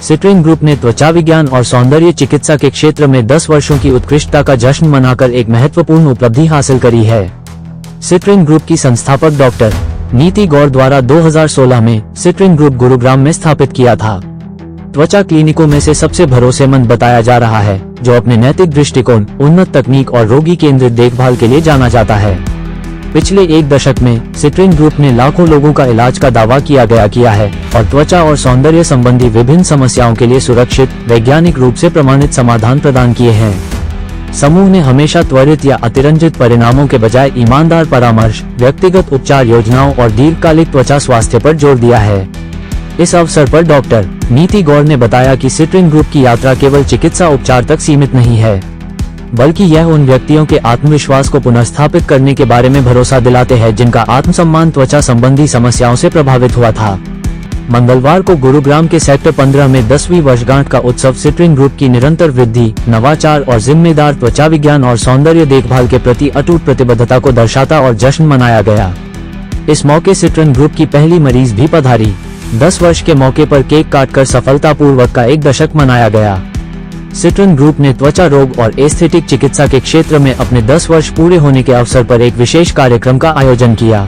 Citrine group ने त्वचा विज्ञान और सौंदर्य चिकित्सा के क्षेत्र में 10 वर्षों की उत्कृष्टता का जश्न मनाकर एक महत्वपूर्ण उपलब्धि हासिल करी है। सिट्रिन ग्रुप की संस्थापक डॉक्टर नीति गौर द्वारा 2016 में सिट्रिन ग्रुप गुरुग्राम में स्थापित किया था। त्वचा क्लिनिकों में से सबसे भरोसेमंद बताया जा रहा है, जो अपने नैतिक दृष्टिकोण, उन्नत तकनीक और रोगी केंद्रित देखभाल के लिए जाना जाता है। पिछले एक दशक में सिट्रिन ग्रुप ने लाखों लोगों का इलाज का दावा किया है और त्वचा और सौंदर्य संबंधी विभिन्न समस्याओं के लिए सुरक्षित, वैज्ञानिक रूप से प्रमाणित समाधान प्रदान किए हैं। समूह ने हमेशा त्वरित या अतिरंजित परिणामों के बजाय ईमानदार परामर्श, व्यक्तिगत उपचार योजनाओं और दीर्घकालिक त्वचा स्वास्थ्य पर जोर दिया है। इस अवसर पर डॉक्टर नीति गौर ने बताया कि सिट्रिन ग्रुप की यात्रा केवल चिकित्सा उपचार तक सीमित नहीं है, बल्कि यह उन व्यक्तियों के आत्मविश्वास को पुनर्स्थापित करने के बारे में भरोसा दिलाते हैं जिनका आत्मसम्मान त्वचा संबंधी समस्याओं से प्रभावित हुआ था। मंगलवार को गुरुग्राम के सेक्टर 15 में 10वीं वर्षगांठ का उत्सव सिट्रिन ग्रुप की निरंतर वृद्धि, नवाचार और जिम्मेदार त्वचा विज्ञान और सौंदर्य देखभाल के प्रति अटूट प्रतिबद्धता को दर्शाता और जश्न मनाया गया। इस मौके सिट्रिन ग्रुप की पहली मरीज भी पधारी। 10 वर्ष के मौके पर केक काटकर सफलतापूर्वक का एक दशक मनाया गया। सिट्रिन ग्रुप ने त्वचा रोग और एस्थेटिक चिकित्सा के क्षेत्र में अपने 10 वर्ष पूरे होने के अवसर पर एक विशेष कार्यक्रम का आयोजन किया।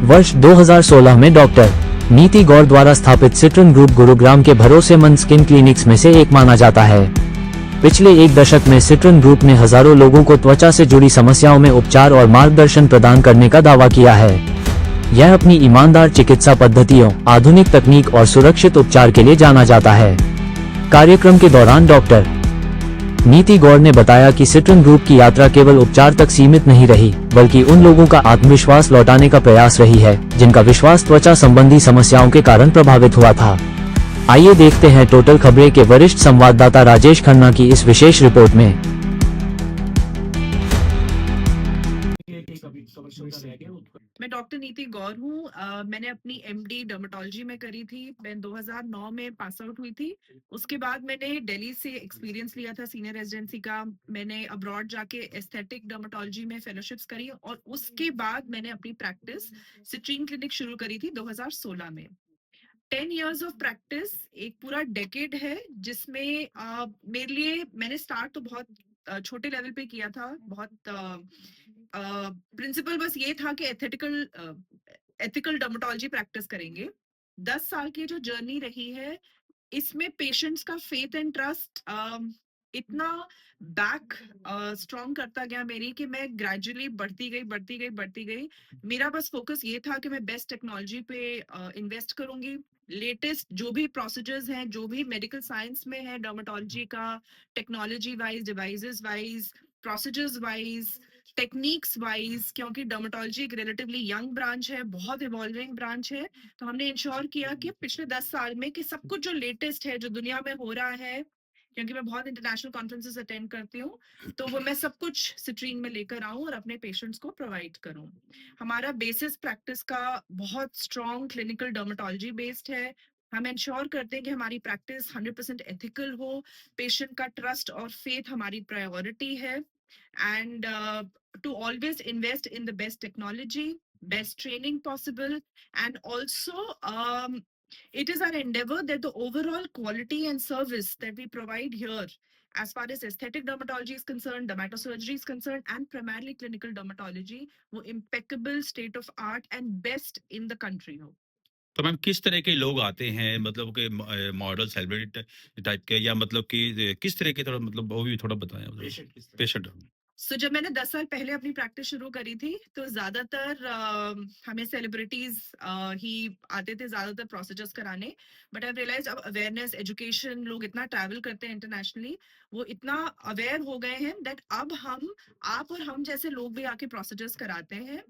वर्ष 2016 में डॉक्टर नीति गौर द्वारा स्थापित सिट्रिन ग्रुप गुरुग्राम के भरोसेमंद स्किन क्लिनिक्स में से एक माना जाता है। पिछले एक दशक में सिट्रिन ग्रुप ने हजारों लोगों को त्वचा से जुड़ी समस्याओं में उपचार और मार्गदर्शन प्रदान करने का दावा किया है। यह अपनी ईमानदार चिकित्सा पद्धतियों, आधुनिक तकनीक और सुरक्षित उपचार के लिए जाना जाता है। कार्यक्रम के दौरान डॉक्टर नीति गौर ने बताया कि सिट्रिन ग्रुप की यात्रा केवल उपचार तक सीमित नहीं रही, बल्कि उन लोगों का आत्मविश्वास लौटाने का प्रयास रही है जिनका विश्वास त्वचा संबंधी समस्याओं के कारण प्रभावित हुआ था। आइए देखते हैं टोटल खबरें के वरिष्ठ संवाददाता राजेश खन्ना की इस विशेष रिपोर्ट में। मैं डॉक्टर नीति गौर हूँ। मैंने अपनी एमडी डर्मेटोलॉजी में करी थी। मैं 2009 में पास आउट हुई थी। उसके बाद मैंने दिल्ली से एक्सपीरियंस लिया था सीनियर रेजिडेंसी का। मैंने अब्रॉड जाके एस्थेटिक डर्मेटोलॉजी में फेलोशिप्स करी और उसके बाद मैंने अपनी प्रैक्टिस सिट्रिन क्लिनिक शुरू करी थी 2016 में। 10 years ऑफ प्रैक्टिस एक पूरा डेकेड है, जिसमें मेरे लिए मैंने स्टार्ट तो बहुत छोटे लेवल पे किया था। बहुत प्रिंसिपल बस ये था कि एथिकल डर्मेटोलॉजी प्रैक्टिस करेंगे। 10 साल की जो जर्नी रही है, इसमें पेशेंट्स का फेथ एंड ट्रस्ट इतना बैक स्ट्रॉन्ग करता गया मेरी कि मैं ग्रेजुअली बढ़ती गई। मेरा बस फोकस ये था कि मैं बेस्ट टेक्नोलॉजी पे इन्वेस्ट करूंगी। लेटेस्ट जो भी प्रोसीजर्स हैं, जो भी मेडिकल साइंस में है डर्मेटोलॉजी का, technology wise, devices wise, procedures wise, techniques wise, क्योंकि डर्मेटोलॉजी एक रिलेटिवली यंग ब्रांच है, बहुत इवॉल्विंग ब्रांच है। तो हमने इंश्योर किया कि पिछले 10 साल में कि सब कुछ जो लेटेस्ट है, जो दुनिया में हो रहा है, क्योंकि मैं बहुत इंटरनेशनल कॉन्फ्रेंसेस अटेंड करती हूँ, तो वो मैं सब कुछ सिट्रीन में लेकर आऊं और अपने पेशेंट्स को प्रोवाइड करूं। हमारा बेसिस प्रैक्टिस का बहुत स्ट्रॉन्ग क्लिनिकल डर्मेटोलॉजी बेस्ड है। हम इंश्योर करते हैं कि हमारी प्रैक्टिस 100% एथिकल हो, पेशेंट का ट्रस्ट और फेथ हमारी प्रायोरिटी है, and to always invest in the best technology, best training possible, and also it is our endeavor that the overall quality and service that we provide here, as far as aesthetic dermatology is concerned, dermatosurgery is concerned, and primarily clinical dermatology, वो impeccable state of art and best in the country हो। तो ma'am किस तरह के लोग आते हैं, मतलब कि मॉडल सेलिब्रिटी टाइप के, या मतलब कि किस तरह के, थोड़ा मतलब वो भी थोड़ा बताएं पेशेंट। So, जब मैंने 10 साल पहले अपनी प्रैक्टिस शुरू करी थी, तो ज्यादातर हमें सेलिब्रिटीज ही आते थे ज्यादातर प्रोसीजर्स कराने। बट आई रियलाइज अब अवेयरनेस, एजुकेशन, लोग इतना ट्रैवल करते हैं इंटरनेशनली, वो इतना अवेयर हो गए हैं दैट अब आप और हम जैसे लोग भी आके प्रोसीजर्स कराते हैं।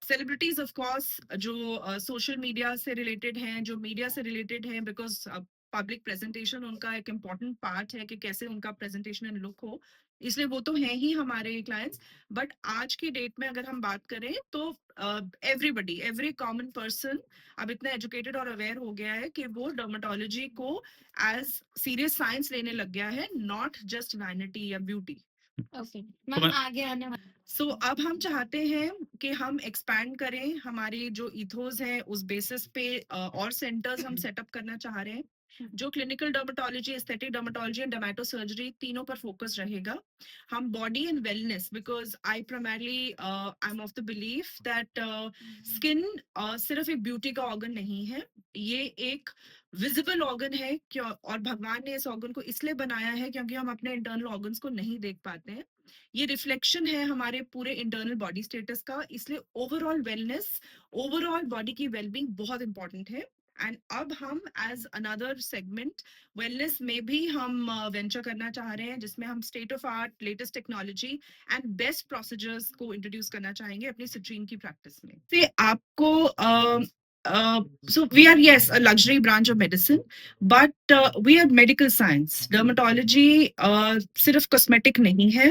सेलिब्रिटीज ऑफ कोर्स जो सोशल मीडिया से रिलेटेड हैं, जो मीडिया से रिलेटेड हैं, बिकॉज पब्लिक प्रेजेंटेशन उनका एक इम्पॉर्टेंट पार्ट है कि कैसे उनका प्रेजेंटेशन एंड लुक हो, इसलिए वो तो हैं ही हमारे क्लाइंट्स। बट आज की डेट में अगर हम बात करें तो एवरीबडी, एवरी कॉमन पर्सन अब इतना एजुकेटेड और अवेयर हो गया है कि वो डर्मेटोलॉजी को एज सीरियस साइंस लेने लग गया है, नॉट जस्ट वैनिटी या ब्यूटी। ओके मैम, आगे आने वाला सो अब हम चाहते हैं कि हम एक्सपैंड करें हमारी जो इथोस है, उस बेसिस पे और सेंटर्स हम सेटअप करना चाह रहे हैं। जो clinical dermatology, aesthetic dermatology and dermato surgery तीनों पर फोकस रहेगा. हम body and wellness, because I primarily I am of the belief that skin सिर्फ एक ब्यूटी का ऑर्गन नहीं है, ये एक विजिबल ऑर्गन है. क्यों? और भगवान ने इस ऑर्गन को इसलिए बनाया है क्योंकि हम अपने इंटरनल ऑर्गन्स को नहीं देख पाते हैं. ये रिफ्लेक्शन है हमारे पूरे इंटरनल बॉडी स्टेटस का, इसलिए ओवरऑल वेलनेस, ओवरऑल बॉडी की वेलबींग बहुत इंपॉर्टेंट है. एंड अब हम एज अनदर सेगमेंट वेलनेस में भी हम वेंचर करना चाह रहे हैं, जिसमें हम state of art, latest technology and best procedures को इंट्रोड्यूस करना चाहेंगे अपनी सिट्रीन की प्रैक्टिस में. से आपको so we are, yes, a luxury branch of medicine, but we are medical science. Dermatology सिर्फ कॉस्मेटिक नहीं है.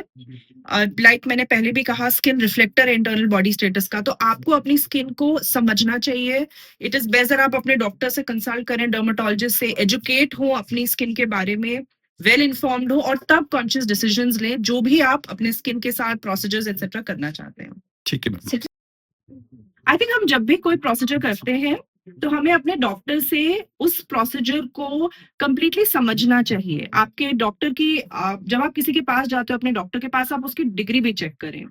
लाइक मैंने पहले भी कहा, skin reflector internal body status का, तो आपको अपनी स्किन को समझना चाहिए. इट इज बेटर आप अपने डॉक्टर से कंसल्ट करें, डर्मेटोलॉजिस्ट से, एजुकेट हो अपनी स्किन के बारे में, वेल इन्फॉर्म्ड हो, और तब कॉन्शियस डिसीजंस लें जो भी आप अपने स्किन के साथ प्रोसीजर्स एक्सेट्रा करना चाहते हैं. ठीक है मैम. आई थिंक हम जब भी कोई प्रोसीजर करते हैं तो हमें अपने डॉक्टर से उस प्रोसीजर को कंप्लीटली समझना चाहिए. आपके डॉक्टर की जब आप किसी के पास जाते हो, अपने डॉक्टर के पास, आप उसकी डिग्री भी चेक करें.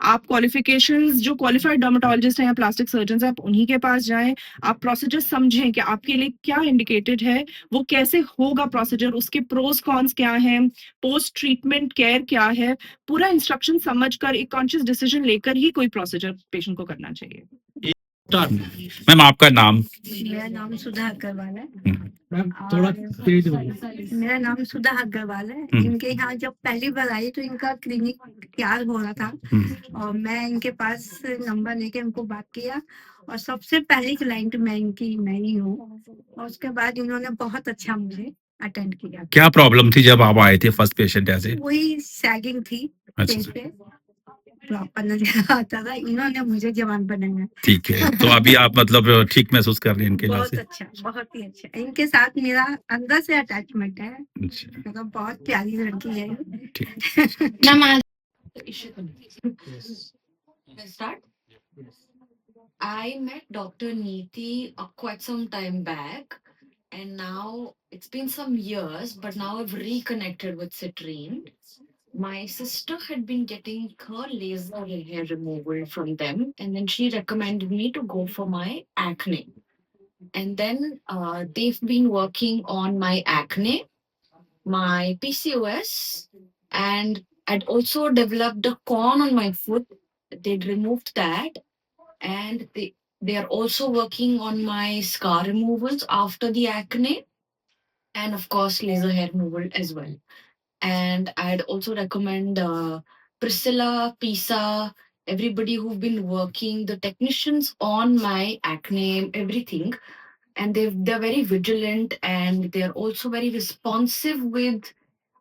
आप क्वालिफिकेशंस, जो क्वालिफाइड डर्मेटोलॉजिस्ट हैं या प्लास्टिक सर्जन हैं, आप उन्हीं के पास जाएं. आप प्रोसीजर समझें कि आपके लिए क्या इंडिकेटेड है, वो कैसे होगा प्रोसीजर, उसके प्रोस कॉन्स क्या हैं, पोस्ट ट्रीटमेंट केयर क्या है. पूरा इंस्ट्रक्शन समझकर एक कॉन्शियस डिसीजन लेकर ही कोई प्रोसीजर पेशेंट को करना चाहिए. मैम आपका नाम? मेरा नाम सुधा अग्रवाल है. मैम थोड़ा तेज हो. मेरा नाम सुधा अग्रवाल है. इनके यहाँ जब पहली बार आई तो इनका क्लिनिक तैयार हो रहा था, और मैं इनके पास नंबर लेके इनको बात किया, और सबसे पहली क्लाइंट मैं ही हूँ. और उसके बाद इन्होंने बहुत अच्छा मुझे अटेंड किया. क्या प्रॉब्लम थी जब आप आए थे फर्स्ट पेशेंट ऐसे? वही सैगिंग थी अच्छा. फेस पे, प्रॉपर नजर आता था. इन्होंने मुझे जवान बनाया. ठीक है, तो अभी आप मतलब ठीक महसूस कर रहे हैं इनके बहुत से? अच्छा, बहुत ही अच्छा. इनके साथ मेरा अंदर से अटैचमेंट है, अच्छा. मतलब बहुत प्यारी लड़की है. ठीक. Start. I met Dr. Neeti quite some time back, and now it's been some years, but now I've reconnected with Citrine. My sister had been getting her laser hair removal from them, and then she recommended me to go for my acne. And then they've been working on my acne, my PCOS, and I'd also developed a corn on my foot. They'd removed that, and they are also working on my scar removals after the acne, and of course laser hair removal as well. And I'd also recommend Priscilla, Pisa, everybody who've been working, the technicians on my acne, everything. And they're very vigilant, and they're also very responsive with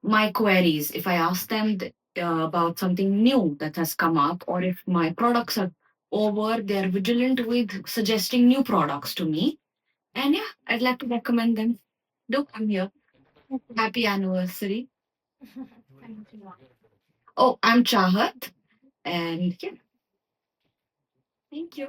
my queries. If I ask them about something new that has come up, or if my products are over, they're vigilant with suggesting new products to me. And yeah, I'd like to recommend them. Do come here. Happy anniversary. Oh, I'm Chahat. And yeah. Thank you.